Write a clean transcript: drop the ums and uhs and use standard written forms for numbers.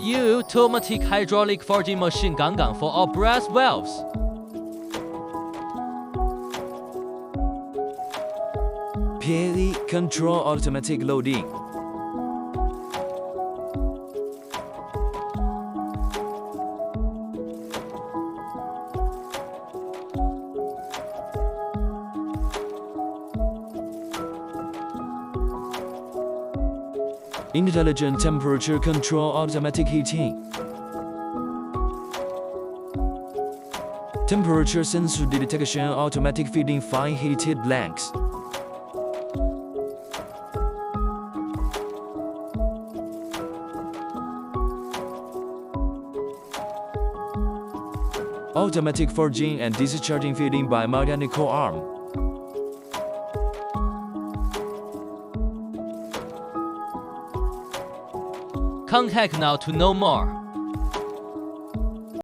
Automatic hydraulic forging machine 杠杠 for all brass valves. PLC control automatic loading. Intelligent temperature control automatic heating. Temperature sensor detection automatic feeding fine heated blanks. Automatic forging and discharging feeding by mechanical arm. Contact now to know more.